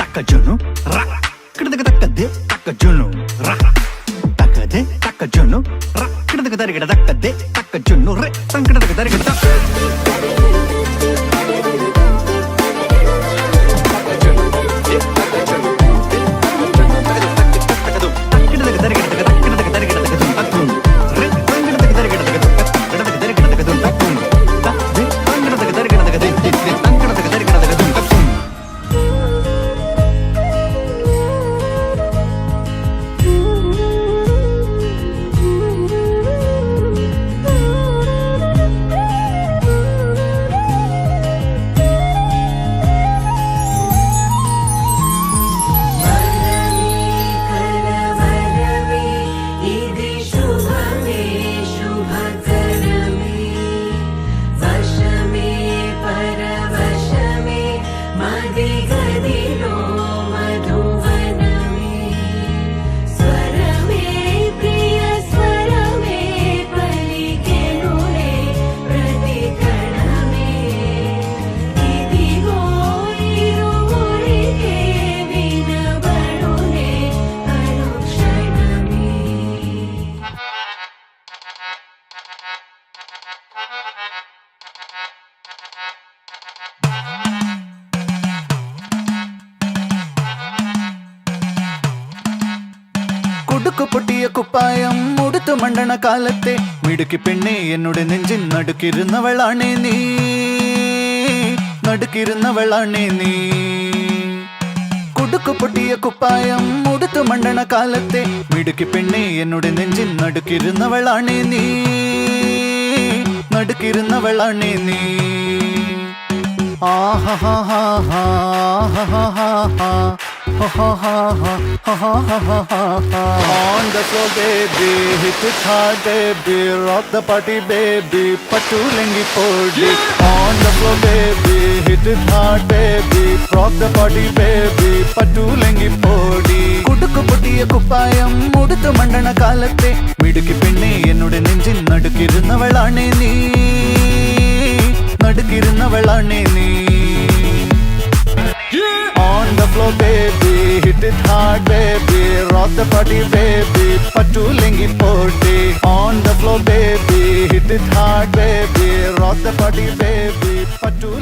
Takajunu, ra, kidaka takade, takajunu, ra, takade, takajunu, ra, kidaka tarigada takade, takajunu, re, tankidaka tarigada കുടുക്കു പൊട്ടിയ കുപ്പായം മുടുത്തു മണ്ടണ കാലത്തെ മിടുക്കി പെണ്ണെ എന്നോട് നെഞ്ചിൻ നടുക്കിരുന്നവളാണേ നീ, നടുക്കിരുന്നവളാണേ നീ. കുടുക്കു പൊട്ടിയ കുപ്പായം മുടുത്തു മണ്ടണ കാലത്തെ മിടുക്കി പെണ്ണെ എന്നോട് നെഞ്ചിൻ നടുക്കിരുന്നവളാണേ നീ, നടുക്കിരുന്നവളാണേ നീ. On the floor baby, hit it hard baby, rock the party baby, patulengi podi. On the floor baby, hit it hard baby, rock the party baby, patulengi podi. കുടുക്കു പൊട്ടിയ കുപ്പായം മുടുത്തു മണ്ടണ കാലത്തെ മിടുക്കി പെണ്ണെ എന്നോട് നെഞ്ചിൻ നടുക്കിരുന്നവളാണേ നീ, നടുക്കിരുന്നവളാണേ നീ. On the floor baby, hit it hard baby, rock the party baby, patulengi podi. On the floor baby, hit it hard baby, rock the party baby, patulengi